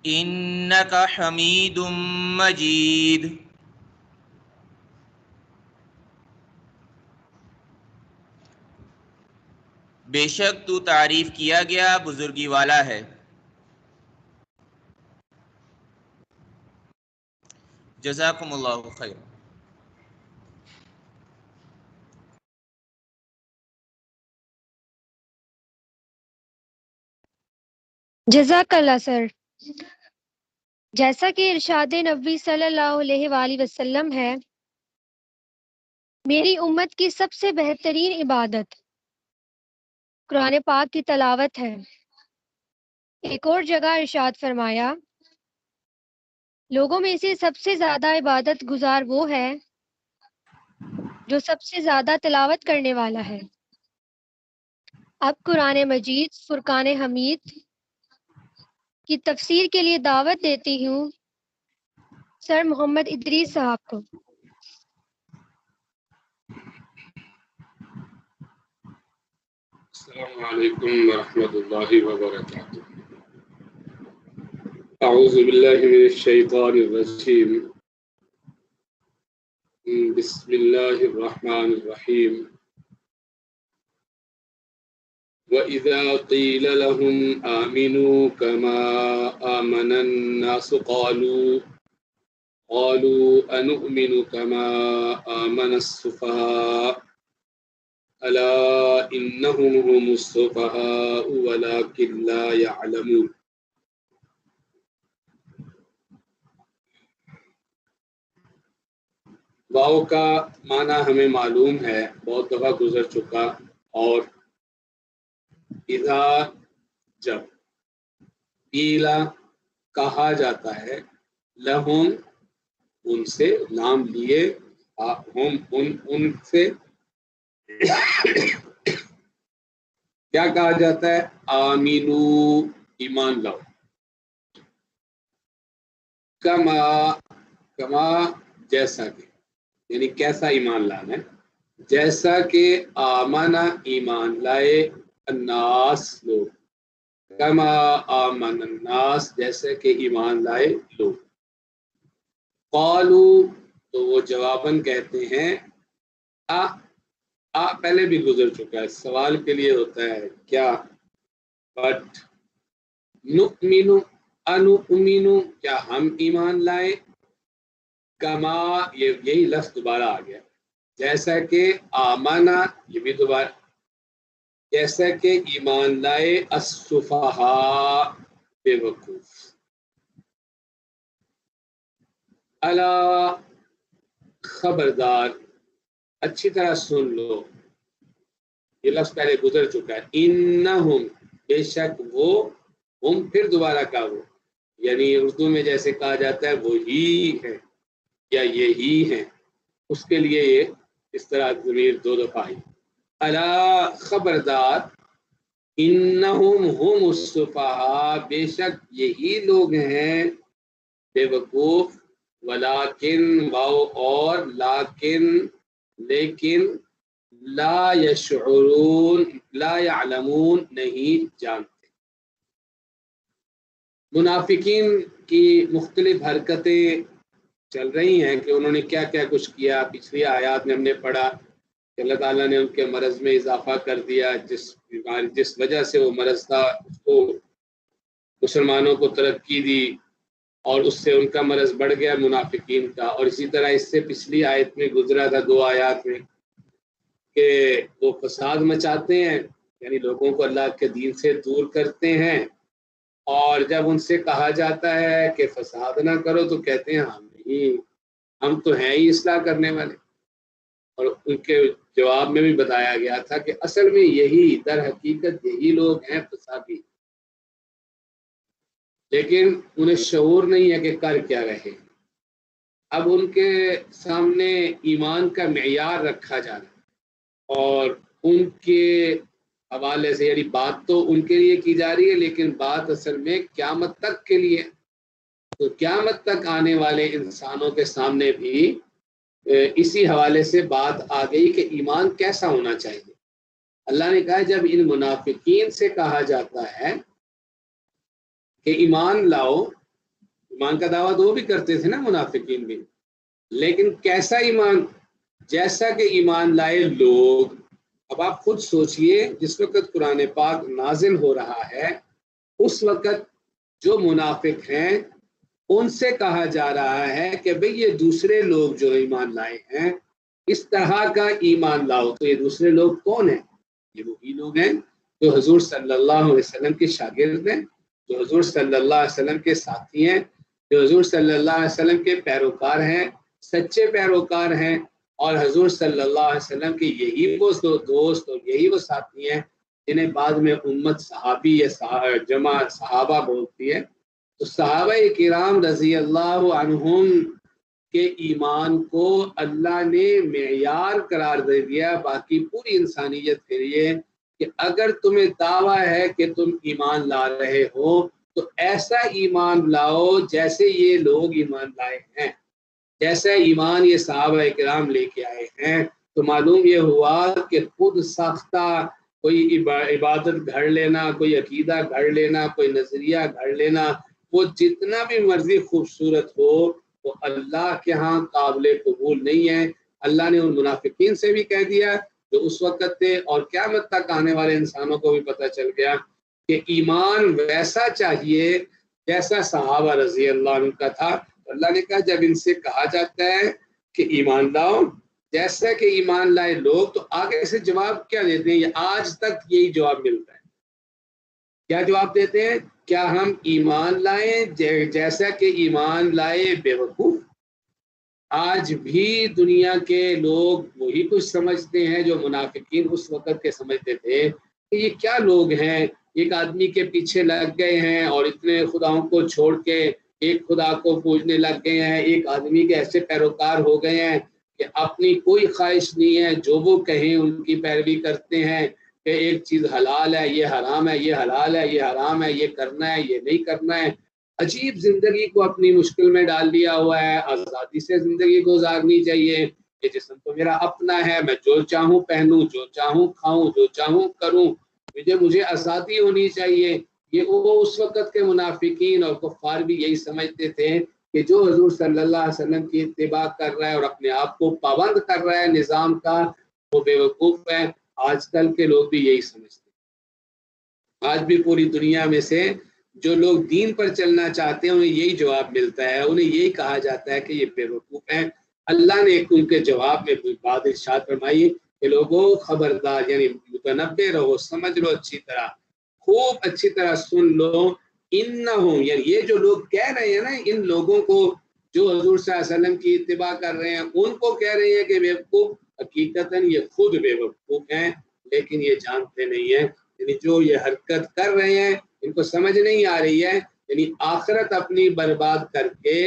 إنك حميد مجيد. بے شک تو تعریف کیا گیا بزرگی والا ہے. جزاکم اللہ خیر. جزاک اللہ سر. جیسا کہ ارشاد نبوی صلی اللہ علیہ وآلہ وسلم ہے، میری امت کی سب سے بہترین عبادت قرآن پاک کی تلاوت ہے. ایک اور جگہ ارشاد فرمایا، لوگوں میں سے سب سے زیادہ عبادت گزار وہ ہے جو سب سے زیادہ تلاوت کرنے والا ہے. اب قرآن مجید فرقان حمید کی تفسیر کے لیے دعوت دیتی ہوں سر محمد ادریس صاحب کو. السلام علیکم ورحمۃ اللہ وبرکاتہ. اعوذ باللہ من الشیطان الرجیم. بسم اللہ الرحمن الرحیم. وَإِذَا قِيلَ لَهُمْ آمِنُوا كَمَا آمَنَ النَّاسُ قَالُوا أَنُؤْمِنُ كَمَا آمَنَ السُّفَهَاءُ أَلَا إِنَّهُمْ هُمُ السُّفَهَاءُ وَلَكِنْ لَا يَعْلَمُونَ. واو کا معنی ہمیں معلوم ہے، بہت دفعہ گزر چکا. اور اذا جب، قیلا کہا جاتا ہے، لہم ان سے، نام لیے، ہم ان سے کیا کہا جاتا ہے؟ آمینو ایمان لاؤ. کما جیسا کہ، یعنی کیسا ایمان لانا ہے؟ جیسا کہ آمنا ایمان لائے، الناس لوگ، کما آمن الناس جیسے کہ ایمان لائے لوگ. قالو تو وہ جواباً کہتے ہیں، پہلے بھی گزر چکا ہے، سوال کے لیے ہوتا ہے کیا، بٹ نؤمنو انؤمنو کیا ہم ایمان لائے، کما یہی لفظ دوبارہ آ گیا، جیسا کہ آمنا یہ بھی دوبارہ، جیسا کہ ایمان لائے السفہاء بے وقوف. الا خبردار، اچھی طرح سن لو، یہ لفظ پہلے گزر چکا ہے. انہم بے شک وہ، ہم پھر دوبارہ کا وہ، یعنی اردو میں جیسے کہا جاتا ہے وہی ہے یا یہی ہے، اس کے لیے یہ اس طرح ضمیر دو دفعہ آئی. الا خبردار، انہم ہم السفہاء بے شک یہی لوگ ہیں بے وقوف، ولیکن واو اور لیکن لا یشعرون لا یعلمون نہیں جانتے. منافقین کی مختلف حرکتیں چل رہی ہیں کہ انہوں نے کیا کیا کچھ کیا. پچھلی آیات میں ہم نے پڑھا کہ اللہ تعالیٰ نے ان کے مرض میں اضافہ کر دیا، جس وجہ سے وہ مرض تھا اس کو مسلمانوں کو ترقی دی، اور اس سے ان کا مرض بڑھ گیا منافقین کا. اور اسی طرح اس سے پچھلی آیت میں گزرا تھا، دو آیات میں، کہ وہ فساد مچاتے ہیں، یعنی لوگوں کو اللہ کے دین سے دور کرتے ہیں، اور جب ان سے کہا جاتا ہے کہ فساد نہ کرو تو کہتے ہیں ہم تو ہیں ہی اصلاح کرنے والے. اور ان کے جواب میں بھی بتایا گیا تھا کہ اصل میں یہی در حقیقت یہی لوگ ہیں فسادی، لیکن انہیں شعور نہیں ہے کہ کر کیا رہے. اب ان کے سامنے ایمان کا معیار رکھا جا رہا ہے، اور ان کے حوالے سے، یعنی بات تو ان کے لیے کی جا رہی ہے لیکن بات اصل میں قیامت تک کے لیے. تو قیامت تک آنے والے انسانوں کے سامنے بھی اسی حوالے سے بات آ گئی کہ ایمان کیسا ہونا چاہیے. اللہ نے کہا جب ان منافقین سے کہا جاتا ہے کہ ایمان لاؤ، ایمان کا دعویٰ تو وہ بھی کرتے تھے نا منافقین بھی، لیکن کیسا ایمان؟ جیسا کہ ایمان لائے لوگ۔ اب آپ خود سوچئے، جس وقت قرآن پاک نازل ہو رہا ہے اس وقت جو منافق ہیں ان سے کہا جا رہا ہے کہ بھئی یہ دوسرے لوگ جو ایمان لائے ہیں اس طرح کا ایمان لاؤ۔ تو یہ دوسرے لوگ کون ہیں؟ یہ وہی لوگ ہیں جو حضور صلی اللہ علیہ وسلم کے شاگرد ہیں، جو حضور صلی اللہ علیہ وسلم کے ساتھی ہیں، جو حضور صلی اللہ علیہ وسلم کے پیروکار ہیں، سچے پیروکار ہیں، اور حضور صلی اللہ علیہ وسلم کے یہی وہ دوست اور یہی وہ ساتھی ہیں جنہیں بعد میں امت صحابی یا جمع صحابہ بولتی ہے۔ تو صحابہ کرام رضی اللہ عنہم کے ایمان کو اللہ نے معیار قرار دے دیا باقی پوری انسانیت کے لیے کہ اگر تمہیں دعویٰ ہے کہ تم ایمان لا رہے ہو تو ایسا ایمان لاؤ جیسے یہ لوگ ایمان لائے ہیں، جیسا ایمان یہ صحابہ کرام لے کے آئے ہیں۔ تو معلوم یہ ہوا کہ خود ساختہ کوئی عبادت گھڑ لینا، کوئی عقیدہ گھڑ لینا، کوئی نظریہ گھڑ لینا، وہ جتنا بھی مرضی خوبصورت ہو وہ اللہ کے ہاں قابل قبول نہیں ہے۔ اللہ نے ان منافقین سے بھی کہہ دیا جو اس وقت تھے، اور قیامت تک آنے والے انسانوں کو بھی پتہ چل گیا کہ ایمان ویسا چاہیے جیسا صحابہ رضی اللہ عنہ کا تھا۔ اللہ نے کہا جب ان سے کہا جاتا ہے کہ ایمان لاؤ جیسا کہ ایمان لائے لوگ، تو آگے سے جواب کیا دیتے ہیں؟ آج تک یہی جواب ملتا ہے۔ کیا جواب دیتے ہیں؟ کیا ہم ایمان لائیں جیسا کہ ایمان لائے بیوقوف؟ آج بھی دنیا کے لوگ وہی کچھ سمجھتے ہیں جو منافقین اس وقت کے سمجھتے تھے کہ یہ کیا لوگ ہیں، ایک آدمی کے پیچھے لگ گئے ہیں اور اتنے خداؤں کو چھوڑ کے ایک خدا کو پوجنے لگ گئے ہیں، ایک آدمی کے ایسے پیروکار ہو گئے ہیں کہ اپنی کوئی خواہش نہیں ہے، جو وہ کہیں ان کی پیروی کرتے ہیں کہ ایک چیز حلال ہے یہ حرام ہے، یہ حلال ہے یہ حرام ہے، یہ کرنا ہے یہ نہیں کرنا ہے۔ عجیب زندگی کو اپنی مشکل میں ڈال دیا ہوا ہے۔ آزادی سے زندگی گزارنی چاہیے، یہ جسم تو میرا اپنا ہے، میں جو چاہوں پہنوں، جو چاہوں کھاؤں، جو چاہوں کروں، مجھے آزادی ہونی چاہیے۔ یہ وہ اس وقت کے منافقین اور کفار بھی یہی سمجھتے تھے کہ جو حضور صلی اللہ علیہ وسلم کی اتباع کر رہا ہے اور اپنے آپ کو پابند کر رہا ہے نظام کا، وہ بیوقوف ہے۔ آج کل کے لوگ بھی یہی سمجھتے ہیں۔ آج بھی پوری دنیا میں سے جو لوگ دین پر چلنا چاہتے ہیں انہیں یہی جواب ملتا ہے، انہیں یہی کہا جاتا ہے کہ یہ بیوقوف ہیں۔ اللہ نے ان کے جواب میں بات ارشاد فرمائی کہ لوگوں خبردار، یعنی متنبہ رہو، سمجھ لو اچھی طرح، خوب اچھی طرح سن لو، انہم، یعنی یہ جو لوگ کہہ رہے ہیں نا، ان لوگوں کو جو حضور صلی اللہ علیہ وسلم کی اتباع کر رہے ہیں ان کو کہہ رہے ہیں کہ بیوقوف، حقیقتاً یہ خود بیوقوف ہیں لیکن یہ جانتے نہیں ہیں۔ یعنی جو یہ حرکت کر رہے ہیں ان کو سمجھ نہیں آ رہی ہے، یعنی آخرت اپنی برباد کر کے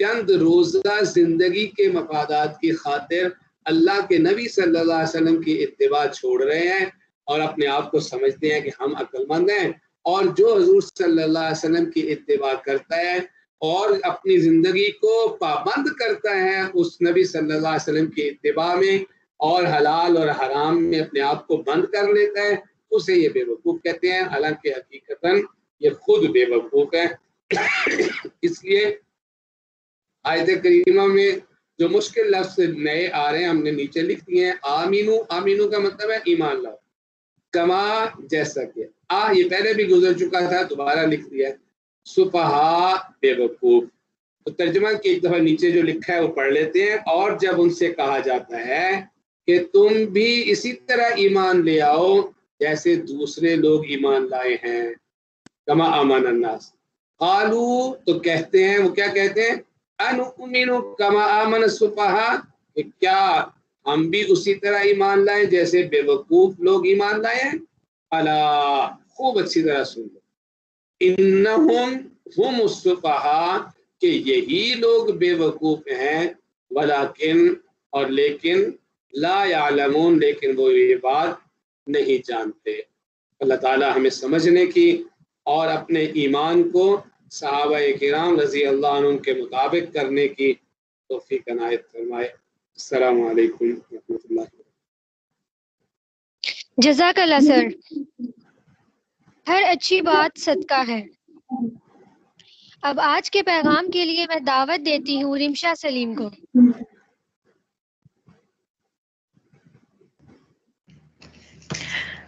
چند روزہ زندگی کے مفادات کی خاطر اللہ کے نبی صلی اللہ علیہ وسلم کی اتباع چھوڑ رہے ہیں اور اپنے آپ کو سمجھتے ہیں کہ ہم عقل مند ہیں۔ اور جو حضور صلی اللہ علیہ وسلم کی اتباع کرتا ہے اور اپنی زندگی کو پابند کرتا ہے اس نبی صلی اللہ علیہ وسلم کی اتباع میں اور حلال اور حرام میں اپنے آپ کو بند کر لیتا ہے، اسے یہ بیوقوف کہتے ہیں، حالانکہ حقیقتاً یہ خود بیوقوف ہے۔ اس لیے آیت کریمہ میں جو مشکل لفظ نئے آ رہے ہیں ہم نے نیچے لکھ دیے ہیں۔ آمینو، آمینو کا مطلب ہے ایمان لاؤ، کما جیسا کہ، یہ پہلے بھی گزر چکا تھا، دوبارہ لکھ دیا ہے، سفہا بیوقوف۔ تو ترجمہ کی ایک دفعہ نیچے جو لکھا ہے وہ پڑھ لیتے ہیں۔ اور جب ان سے کہا جاتا ہے کہ تم بھی اسی طرح ایمان لے آؤ جیسے دوسرے لوگ ایمان لائے ہیں، کما آمن الناس، قالو، تو کہتے ہیں، وہ کیا کہتے ہیں، انؤمن کما آمن السفہاء، کہ کیا ہم بھی اسی طرح ایمان لائیں جیسے بیوقوف لوگ ایمان لائے ہیں؟ الا، خوب اچھی طرح سن لو، انہم ہم السفہاء، کہ یہی لوگ بیوقوف ہیں، ولیکن، اور لیکن، لا یعلمون، لیکن وہ یہ بات نہیں جانتے۔ اللہ تعالی ہمیں سمجھنے کی اور اپنے ایمان کو صحابہ کرام رضی اللہ عنہ کے مطابق کرنے کی توفیق عنایت فرمائے۔ السلام علیکم ورحمۃ اللہ۔ جزاک اللہ سر۔ ہر اچھی بات صدقہ ہے۔ اب آج کے پیغام کے لیے میں دعوت دیتی ہوں رمشا سلیم کو۔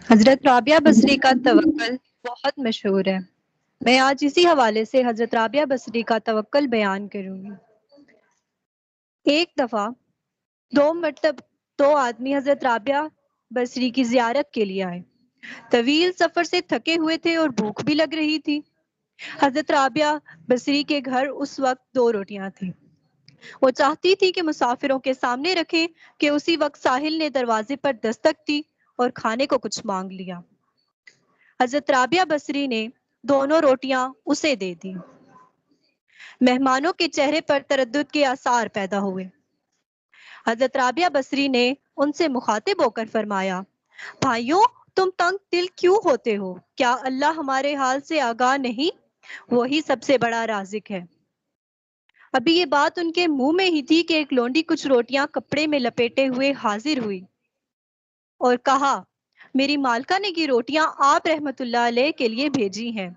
حضرت رابعہ بصری کا توکل بہت مشہور ہے۔ میں آج اسی حوالے سے حضرت رابعہ بصری کا توکل بیان کروں گی۔ ایک دفعہ دو آدمی حضرت رابعہ بصری کی زیارت کے لیے آئے۔ طویل سفر سے تھکے ہوئے تھے اور بھوک بھی لگ رہی تھی۔ حضرت رابعہ بصری کے گھر اس وقت 2 روٹیاں تھیں۔ وہ چاہتی تھی کہ مسافروں کے سامنے رکھیں کہ اسی وقت ساحل نے دروازے پر دستک دی اور کھانے کو کچھ مانگ لیا۔ حضرت رابعہ بصری نے دونوں روٹیاں اسے دے دی۔ مہمانوں کے چہرے پر تردد کے آثار پیدا ہوئے۔ حضرت رابعہ بصری نے ان سے مخاطب ہو کر فرمایا، بھائیوں تم تنگ دل کیوں ہوتے ہو؟ کیا اللہ ہمارے حال سے آگاہ نہیں؟ وہی سب سے بڑا رازق ہے۔ ابھی یہ بات ان کے منہ میں ہی تھی کہ ایک لونڈی کچھ روٹیاں کپڑے میں لپیٹے ہوئے حاضر ہوئی اور کہا، میری مالکہ نے یہ روٹیاں آپ رحمت اللہ علیہ کے لیے بھیجی ہیں۔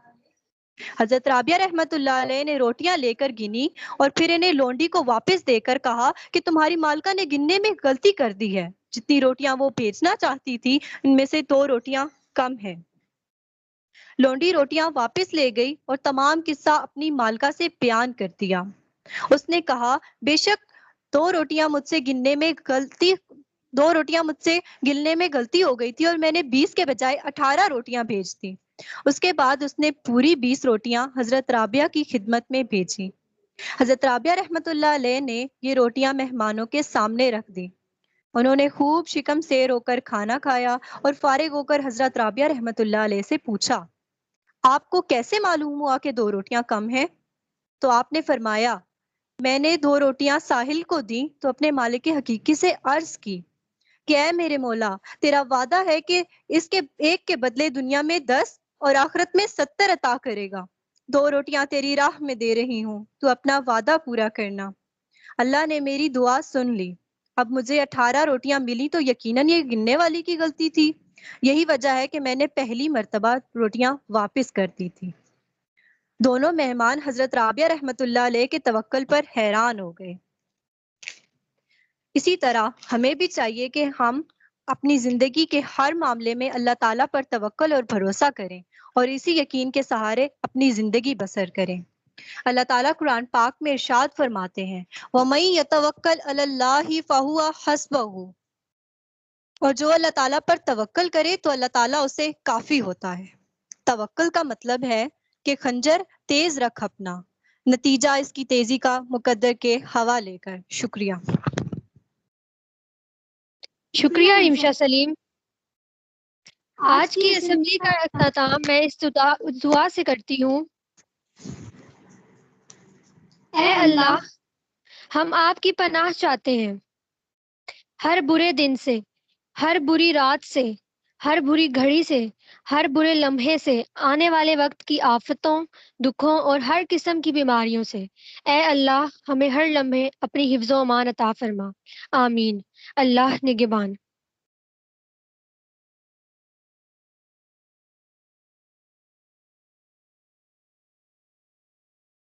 حضرت رابعہ رحمت اللہ علیہ نے روٹیاں لے کر گنی اور پھر انہیں لونڈی کو واپس دے کر کہا کہ تمہاری مالکہ نے گننے میں غلطی کر دی ہے۔ جتنی روٹیاں وہ بھیجنا چاہتی تھی ان میں سے 2 روٹیاں کم ہیں۔ لونڈی روٹیاں واپس لے گئی اور تمام قصہ اپنی مالکہ سے بیان کر دیا۔ اس نے کہا، بے شک 2 روٹیاں مجھ سے گننے میں غلطی ہو گئی تھی اور میں نے 20 کے بجائے 18 روٹیاں بھیج دی۔ اس کے بعد اس نے پوری 20 روٹیاں حضرت رابعہ کی خدمت میں بھیجی۔ حضرت رابعہ رحمت اللہ علیہ نے یہ روٹیاں مہمانوں کے سامنے رکھ دی۔ انہوں نے خوب شکم سیر ہو کر کھانا کھایا اور فارغ ہو کر حضرت رابعہ رحمت اللہ علیہ سے پوچھا، آپ کو کیسے معلوم ہوا کہ 2 روٹیاں کم ہیں؟ تو آپ نے فرمایا، میں نے 2 روٹیاں ساحل کو دیں تو اپنے مالک حقیقی سے عرض کی کہ اے میرے مولا، تیرا وعدہ ہے کہ اس کے ایک کے بدلے دنیا میں 10 اور آخرت میں 70 عطا کرے گا۔ 2 روٹیاں تیری راہ میں دے رہی ہوں، تو اپنا وعدہ پورا کرنا۔ اللہ نے میری دعا سن لی۔ اب مجھے 18 روٹیاں ملی تو یقیناً یہ گننے والی کی غلطی تھی۔ یہی وجہ ہے کہ میں نے پہلی مرتبہ روٹیاں واپس کر دی تھی۔ دونوں مہمان حضرت رابعہ رحمت اللہ علیہ کے توکل پر حیران ہو گئے۔ اسی طرح ہمیں بھی چاہیے کہ ہم اپنی زندگی کے ہر معاملے میں اللہ تعالیٰ پر توکل اور بھروسہ کریں اور اسی یقین کے سہارے اپنی زندگی بسر کریں۔ اللہ تعالیٰ قرآن پاک میں ارشاد فرماتے ہیں، وَمَن يَتَوَکَّلْ عَلَى اللَّهِ فَهُوَ حَسْبُهُ، اور جو اللہ تعالیٰ پر توکل کرے تو اللہ تعالیٰ اسے کافی ہوتا ہے۔ توکل کا مطلب ہے کہ خنجر تیز رکھ اپنا، نتیجہ اس کی تیزی کا مقدر کے حوالے کر۔ شکریہ۔ شکریہ رمشا سلیم۔ آج کی اسمبلی کا اختتام میں اس دعا سے کرتی ہوں، اے اللہ، ہم آپ کی پناہ چاہتے ہیں ہر برے دن سے، ہر بری رات سے، ہر بری گھڑی سے، ہر برے لمحے سے، آنے والے وقت کی آفتوں، دکھوں اور ہر قسم کی بیماریوں سے۔ اے اللہ، ہمیں ہر لمحے اپنی حفظ و امان عطا فرما۔ آمین۔ اللہ نگہبان۔